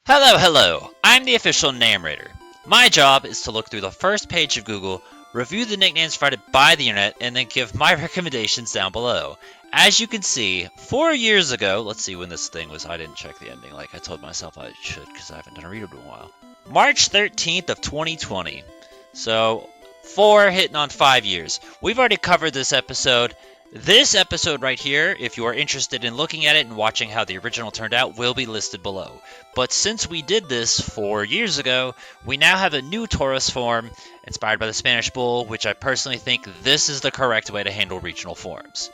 Hello, hello! I'm the official narrator. My job is to look through the first page of Google, review the nicknames provided by the internet, and then give my recommendations down below. As you can see, 4 years ago, let's see when this thing was, I didn't check the ending like I told myself I should because I haven't done a read in a while. March 13th of 2020. So, 4 hitting on 5 years. We've already covered this episode. This episode right here, if you are interested in looking at it and watching how the original turned out, will be listed below. But since we did this 4 years ago, we now have a new Tauros form inspired by the Spanish Bull, which I personally think this is the correct way to handle regional forms.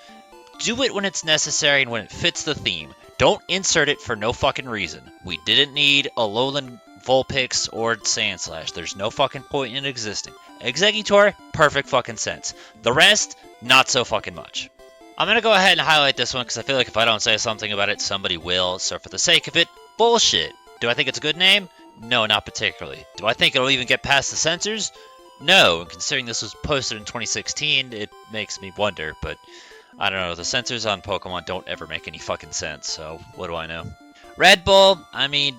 Do it when it's necessary and when it fits the theme. Don't insert it for no fucking reason. We didn't need a Lowland Vulpix or Sandslash. There's no fucking point in existing. Exeggutor, perfect fucking sense. The rest, not so fucking much. I'm gonna go ahead and highlight this one because I feel like if I don't say something about it, somebody will. So for the sake of it, bullshit. Do I think it's a good name? No, not particularly. Do I think it'll even get past the censors? No, considering this was posted in 2016, it makes me wonder, but I don't know, the censors on Pokemon don't ever make any fucking sense, so what do I know? Red Bull, I mean,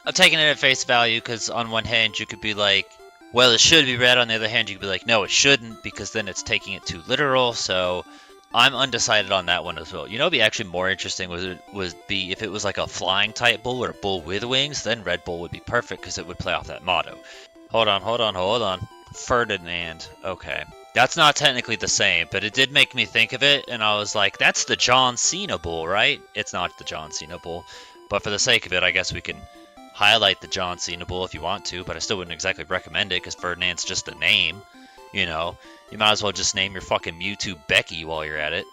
I'm taking it at face value because on one hand you could be like, well, it should be red. On the other hand, you could be like, no, it shouldn't, because then it's taking it too literal. So I'm undecided on that one as well. You know, it'd be actually more interesting would be if it was like a flying type bull or a bull with wings. Then Red Bull would be perfect because it would play off that motto. Hold on. Ferdinand. Okay. That's not technically the same, but it did make me think of it, and I was like, that's the John Cena bull, right? It's not the John Cena bull, but for the sake of it, I guess we can highlight the John Cena bull if you want to, but I still wouldn't exactly recommend it because Ferdinand's just a name. You know, you might as well just name your fucking Mewtwo Becky while you're at it.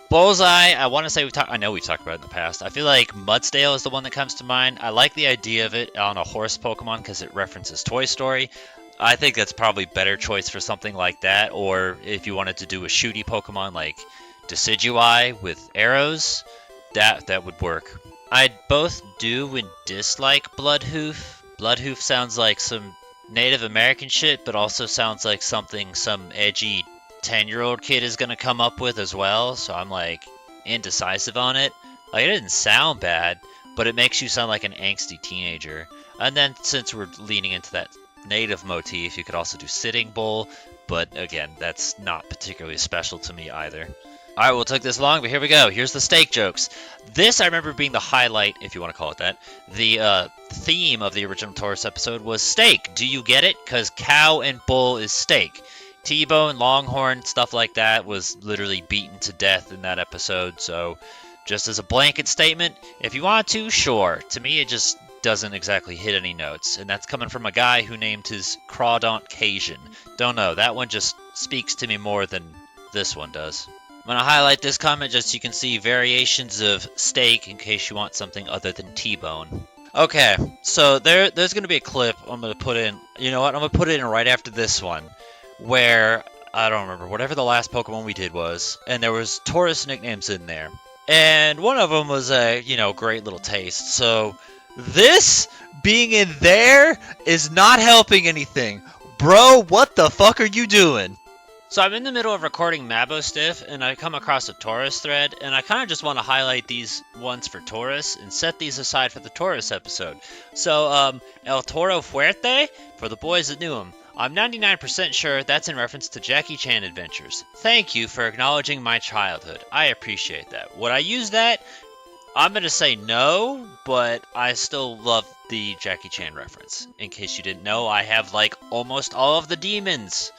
Bullseye, I want to say I know we've talked about it in the past. I feel like Mudsdale is the one that comes to mind. I like the idea of it on a horse Pokemon because it references Toy Story. I think that's probably better choice for something like that, or if you wanted to do a shooty Pokemon like Decidueye with arrows, that would work. I both do and dislike Bloodhoof. Bloodhoof sounds like some Native American shit, but also sounds like something some edgy 10-year-old kid is gonna come up with as well, so I'm like indecisive on it. Like, it didn't sound bad, but it makes you sound like an angsty teenager. And then since we're leaning into that native motif, you could also do Sitting Bull, but again, that's not particularly special to me either. Alright, well, it took this long, but here we go. Here's the steak jokes. This, I remember being the highlight, if you want to call it that. The theme of the original Tauros episode was steak. Do you get it? Because cow and bull is steak. T-bone, longhorn, stuff like that was literally beaten to death in that episode. So, just as a blanket statement, if you want to, sure. To me, it just doesn't exactly hit any notes. And that's coming from a guy who named his Crawdaunt Cajun. Don't know, that one just speaks to me more than this one does. I'm going to highlight this comment just so you can see variations of steak in case you want something other than T-bone. Okay, so there's going to be a clip I'm going to put in. You know what? I'm going to put it in right after this one where, I don't remember, whatever the last Pokemon we did was, and there was Tauros nicknames in there. And one of them was a, great little taste. So this being in there is not helping anything. Bro, what the fuck are you doing? So I'm in the middle of recording Mabostiff, and I come across a Tauros thread, and I kind of just want to highlight these ones for Tauros, and set these aside for the Tauros episode. So, El Toro Fuerte, for the boys that knew him. I'm 99% sure that's in reference to Jackie Chan adventures. Thank you for acknowledging my childhood. I appreciate that. Would I use that? I'm going to say no, but I still love the Jackie Chan reference. In case you didn't know, I have, like, almost all of the demons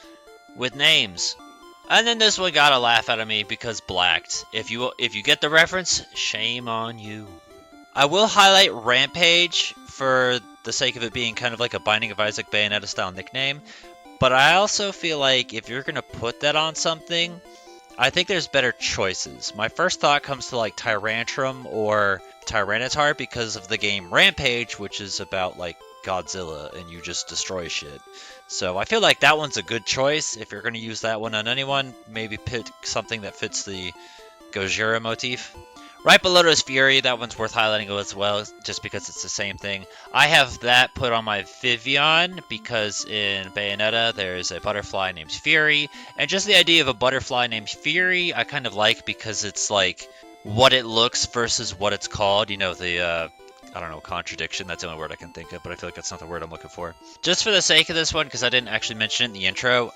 with names. And then this one got a laugh out of me because blacked. If you get the reference, shame on you. I will highlight Rampage for the sake of it being kind of like a Binding of Isaac Bayonetta style nickname, but I also feel like if you're gonna put that on something, I think there's better choices. My first thought comes to like Tyrantrum or Tyranitar because of the game Rampage, which is about like Godzilla and you just destroy shit. So I feel like that one's a good choice. If you're going to use that one on anyone, maybe pick something that fits the Gojira motif. Right below is Fury. That one's worth highlighting as well, just because it's the same thing. I have that put on my Vivian because in Bayonetta there's a butterfly named Fury. And just the idea of a butterfly named Fury I kind of like because it's like what it looks versus what it's called. You know, the I don't know, contradiction. That's the only word I can think of, but I feel like that's not the word I'm looking for. Just for the sake of this one, because I didn't actually mention it in the intro,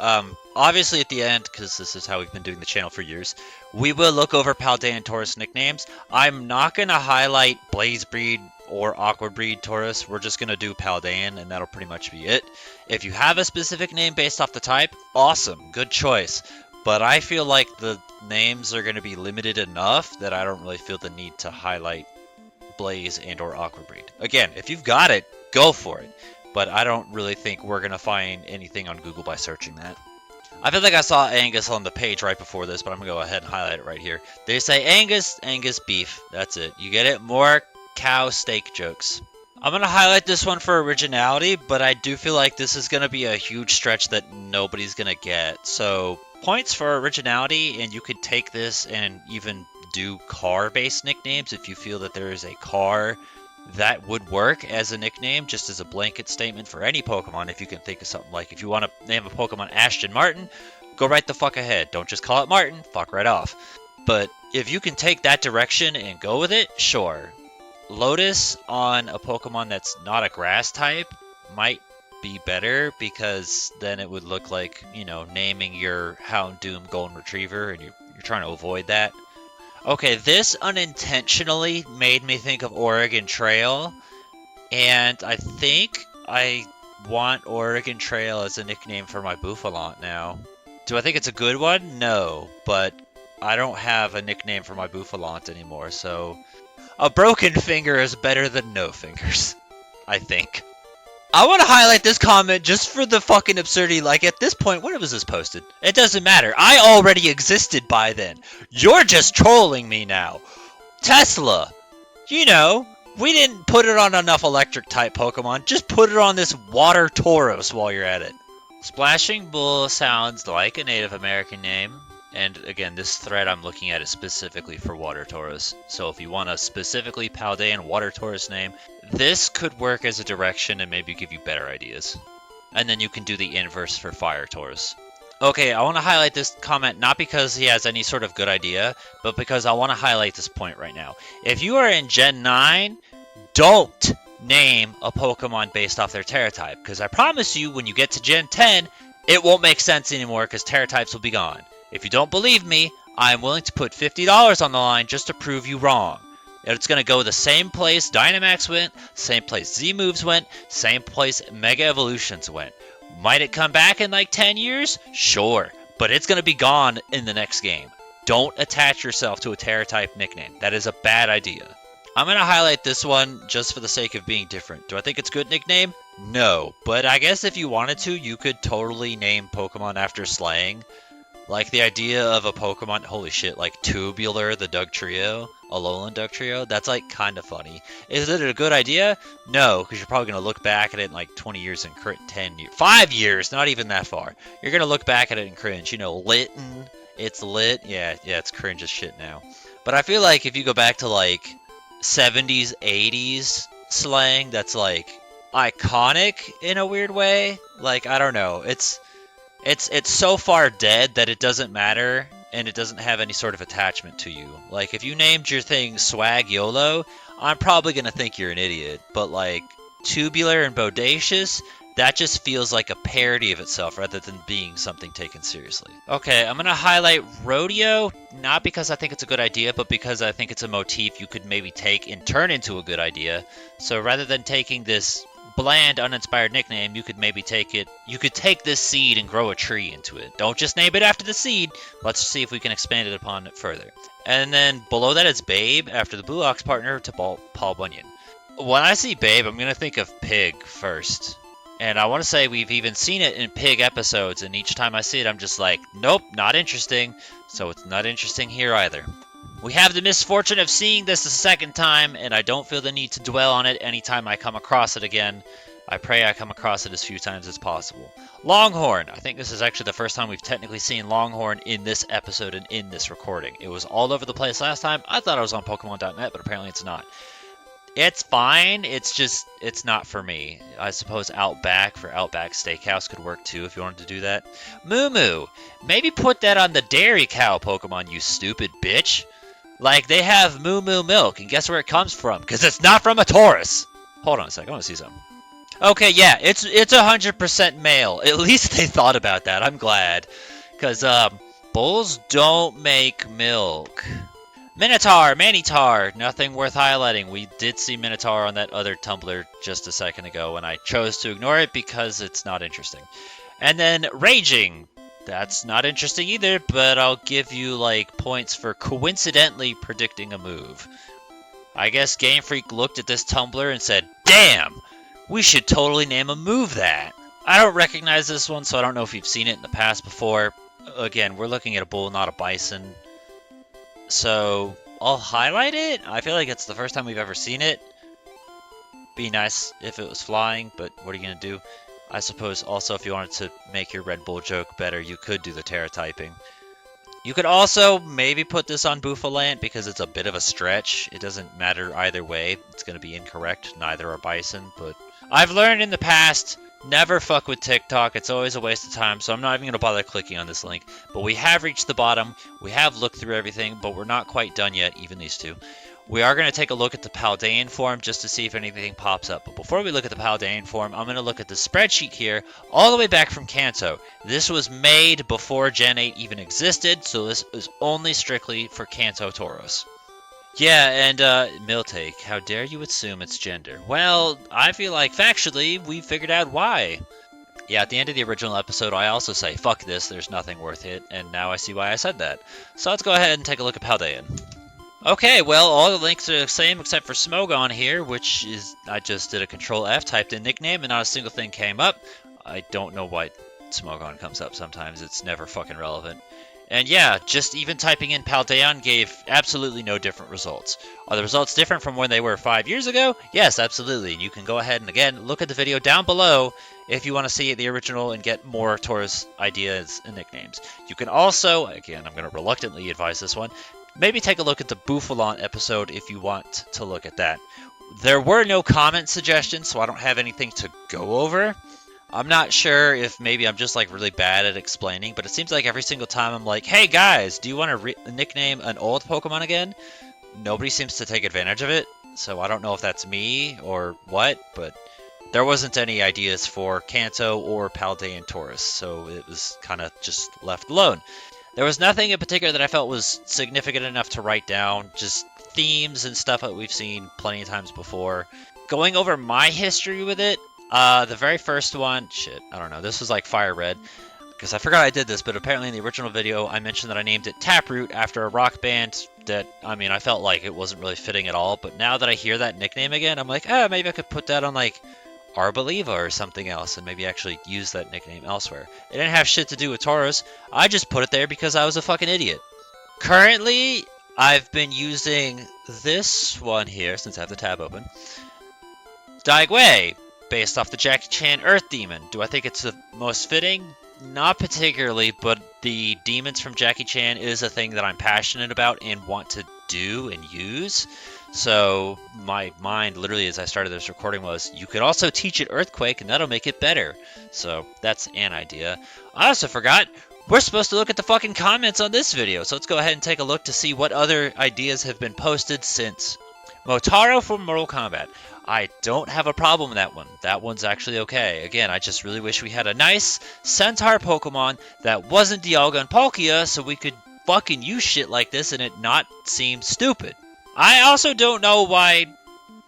obviously at the end, because this is how we've been doing the channel for years, we will look over Paldean and Tauros nicknames. I'm not going to highlight Blaze Breed or Awkward Breed Tauros. We're just going to do Paldean, and that'll pretty much be it. If you have a specific name based off the type, awesome, good choice. But I feel like the names are going to be limited enough that I don't really feel the need to highlight Blaze and or Awkward Breed. Again, if you've got it, go for it. But I don't really think we're going to find anything on Google by searching that. I feel like I saw Angus on the page right before this, but I'm going to go ahead and highlight it right here. They say Angus, Angus beef. That's it. You get it? More cow steak jokes. I'm going to highlight this one for originality, but I do feel like this is going to be a huge stretch that nobody's going to get. So points for originality, and you could take this and even do car-based nicknames if you feel that there is a car that would work as a nickname, just as a blanket statement for any Pokemon. If you can think of something like, if you want to name a Pokemon Ashton Martin, go right the fuck ahead. Don't just call it Martin, fuck right off. But if you can take that direction and go with it, sure. Lotus on a Pokemon that's not a grass type might be better, because then it would look like, you know, naming your Houndoom Golden Retriever, and you're trying to avoid that. Okay, this unintentionally made me think of Oregon Trail, and I think I want Oregon Trail as a nickname for my Bouffalante now. Do I think it's a good one? No, but I don't have a nickname for my Bouffalante anymore, so a broken finger is better than no fingers, I think. I want to highlight this comment just for the fucking absurdity. Like, at this point, when was this posted? It doesn't matter. I already existed by then. You're just trolling me now. Tesla. You know, we didn't put it on enough electric type Pokemon. Just put it on this water Tauros while you're at it. Splashing Bull sounds like a Native American name. And again, this thread I'm looking at is specifically for Water Tauros. So if you want a specifically Paldean Water Tauros name, this could work as a direction and maybe give you better ideas. And then you can do the inverse for Fire Tauros. Okay, I want to highlight this comment not because he has any sort of good idea, but because I want to highlight this point right now. If you are in Gen 9, don't name a Pokemon based off their Terra type. Because I promise you, when you get to Gen 10, it won't make sense anymore because Terra types will be gone. If you don't believe me, I am willing to put $50 on the line just to prove you wrong. It's going to go the same place Dynamax went, same place Z-Moves went, same place Mega Evolutions went. Might it come back in like 10 years? Sure, but it's going to be gone in the next game. Don't attach yourself to a Terra-type nickname. That is a bad idea. I'm going to highlight this one just for the sake of being different. Do I think it's a good nickname? No, but I guess if you wanted to, you could totally name Pokemon after slang. Like the idea of a Pokemon, holy shit, like Tubular, the Dugtrio, Alolan Dugtrio, that's like kind of funny. Is it a good idea? No, because you're probably going to look back at it in like 20 years and 10 years, 5 years, not even that far. You're going to look back at it and cringe. You know, Litten, it's lit. Yeah, it's cringe as shit now. But I feel like if you go back to like 70s, 80s slang, that's like iconic in a weird way. Like, I don't know, it's so far dead that it doesn't matter, and it doesn't have any sort of attachment to you. Like, if you named your thing Swag YOLO, I'm probably going to think you're an idiot. But, like, Tubular and Bodacious, that just feels like a parody of itself rather than being something taken seriously. Okay, I'm going to highlight Rodeo, not because I think it's a good idea, but because I think it's a motif you could maybe take and turn into a good idea. So rather than taking this bland, uninspired nickname, you could maybe take this seed and grow a tree into it. Don't just name it after the seed. Let's see if we can expand it upon it further. And then below that is Babe, after the Blue Ox partner to Paul Bunyan. When I see Babe, I'm going to think of Pig first. And I want to say we've even seen it in Pig episodes, and each time I see it, I'm just like, nope, not interesting. So it's not interesting here either. We have the misfortune of seeing this a second time, and I don't feel the need to dwell on it anytime I come across it again. I pray I come across it as few times as possible. Longhorn. I think this is actually the first time we've technically seen Longhorn in this episode and in this recording. It was all over the place last time. I thought it was on Pokemon.net, but apparently it's not. It's fine. It's not for me. I suppose Outback for Outback Steakhouse could work too if you wanted to do that. Moo Moo. Maybe put that on the Dairy Cow Pokemon, you stupid bitch. Like, they have moo moo milk, and guess where it comes from? Because it's not from a Taurus! Hold on a sec, I want to see something. Okay, yeah, it's 100% male. At least they thought about that, I'm glad. Because, bulls don't make milk. Minotaur, Manitar, nothing worth highlighting. We did see Minotaur on that other Tumblr just a second ago, and I chose to ignore it because it's not interesting. And then Raging. That's not interesting either, but I'll give you, like, points for coincidentally predicting a move. I guess Game Freak looked at this Tumblr and said, damn, we should totally name a move that. I don't recognize this one, so I don't know if you've seen it in the past before. Again, we're looking at a bull, not a bison. So, I'll highlight it. I feel like it's the first time we've ever seen it. Be nice if it was flying, but what are you going to do? I suppose also if you wanted to make your Red Bull joke better, you could do the Terra typing. You could also maybe put this on Buffalant because it's a bit of a stretch. It doesn't matter either way. It's going to be incorrect. Neither are bison, but I've learned in the past, never fuck with TikTok. It's always a waste of time, so I'm not even going to bother clicking on this link. But we have reached the bottom. We have looked through everything, but we're not quite done yet, even these two. We are going to take a look at the Paldean form just to see if anything pops up. But before we look at the Paldean form, I'm going to look at the spreadsheet here all the way back from Kanto. This was made before Gen 8 even existed, so this is only strictly for Kanto Tauros. Yeah, and Miltake, how dare you assume it's gender? Well, I feel like factually we figured out why. Yeah, at the end of the original episode, I also say, fuck this, there's nothing worth it, and now I see why I said that. So let's go ahead and take a look at Paldean. Okay, well, all the links are the same except for Smogon here, which is, I just did a Control F, typed in nickname, and not a single thing came up. I don't know why Smogon comes up sometimes, it's never fucking relevant. And yeah, just even typing in Paldean gave absolutely no different results. Are the results different from when they were 5 years ago? Yes, absolutely. You can go ahead and again, look at the video down below if you want to see the original and get more Taurus ideas and nicknames. You can also, again, I'm going to reluctantly advise this one, maybe take a look at the Buffalant episode if you want to look at that. There were no comment suggestions, so I don't have anything to go over. I'm not sure if maybe I'm just like really bad at explaining, but it seems like every single time I'm like, hey guys, do you want to nickname an old Pokemon again? Nobody seems to take advantage of it, so I don't know if that's me or what, but there wasn't any ideas for Kanto or Paldean Taurus, so it was kind of just left alone. There was nothing in particular that I felt was significant enough to write down, just themes and stuff that we've seen plenty of times before. Going over my history with it, the very first one, I don't know, this was like Fire Red, because I forgot I did this, but apparently in the original video I mentioned that I named it Taproot after a rock band that, I mean, I felt like it wasn't really fitting at all, but now that I hear that nickname again, I'm like, maybe I could put that on like Arboliva or something else and maybe actually use that nickname elsewhere. It didn't have shit to do with Tauros. I just put it there because I was a fucking idiot. Currently, I've been using this one here, since I have the tab open. Daigwei, based off the Jackie Chan Earth Demon. Do I think it's the most fitting? Not particularly, but the demons from Jackie Chan is a thing that I'm passionate about and want to do and use. So my mind, literally, as I started this recording was, you could also teach it Earthquake, and that'll make it better. So that's an idea. I also forgot, we're supposed to look at the fucking comments on this video. So let's go ahead and take a look to see what other ideas have been posted since. Motaro from Mortal Kombat. I don't have a problem with that one. That one's actually okay. Again, I just really wish we had a nice Centaur Pokemon that wasn't Dialga and Palkia, so we could fucking use shit like this and it not seem stupid. I also don't know why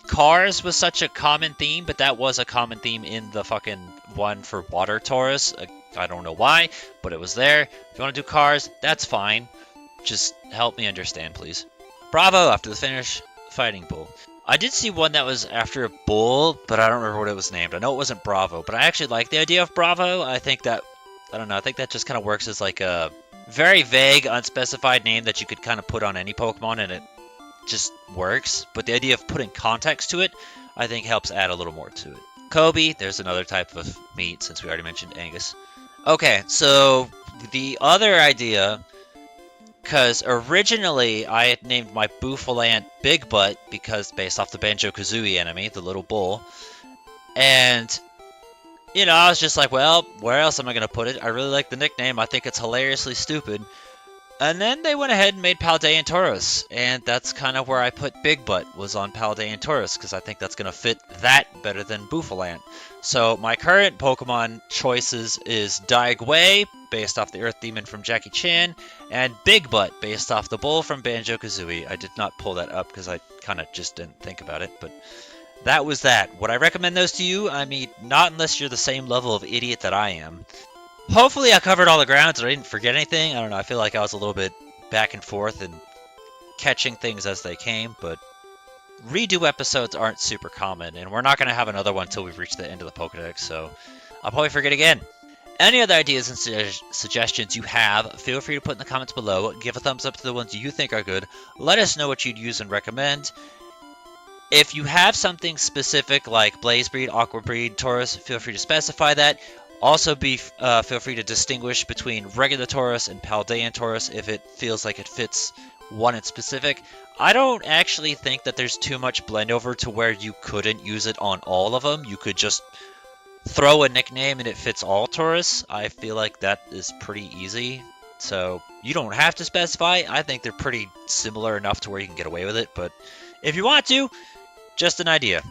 cars was such a common theme, but that was a common theme in the fucking one for Water Taurus. I don't know why, but it was there. If you want to do cars, that's fine. Just help me understand, please. Bravo after the finish, Fighting Bull. I did see one that was after a bull, but I don't remember what it was named. I know it wasn't Bravo, but I actually like the idea of Bravo. I think that just kind of works as like a very vague, unspecified name that you could kind of put on any Pokemon, and it just works. But the idea of putting context to it, I think helps add a little more to it. Kobe, there's another type of meat since we already mentioned Angus. Okay, so the other idea, because originally I had named my Buffalant Big Butt because based off the Banjo-Kazooie enemy, the little bull. And, you know, I was just like, well, where else am I going to put it? I really like the nickname. I think it's hilariously stupid. And then they went ahead and made Paldean Tauros, and that's kind of where I put Big Butt, was on Paldean Tauros, because I think that's going to fit that better than Bouffalant. So my current Pokemon choices is Daigwei, based off the Earth Demon from Jackie Chan, and Big Butt, based off the Bull from Banjo-Kazooie. I did not pull that up because I kind of just didn't think about it, but that was that. Would I recommend those to you? I mean, not unless you're the same level of idiot that I am. Hopefully I covered all the grounds and I didn't forget anything. I don't know, I feel like I was a little bit back and forth and catching things as they came, but redo episodes aren't super common, and we're not going to have another one until we've reached the end of the Pokedex, so I'll probably forget again. Any other ideas and suggestions you have, feel free to put in the comments below. Give a thumbs up to the ones you think are good. Let us know what you'd use and recommend. If you have something specific like Blaze Breed, Aqua Breed, Tauros, feel free to specify that. Also, feel free to distinguish between regular Tauros and Paldean Tauros if it feels like it fits one in specific. I don't actually think that there's too much blend over to where you couldn't use it on all of them. You could just throw a nickname and it fits all Tauros. I feel like that is pretty easy. So you don't have to specify. I think they're pretty similar enough to where you can get away with it. But if you want to, just an idea.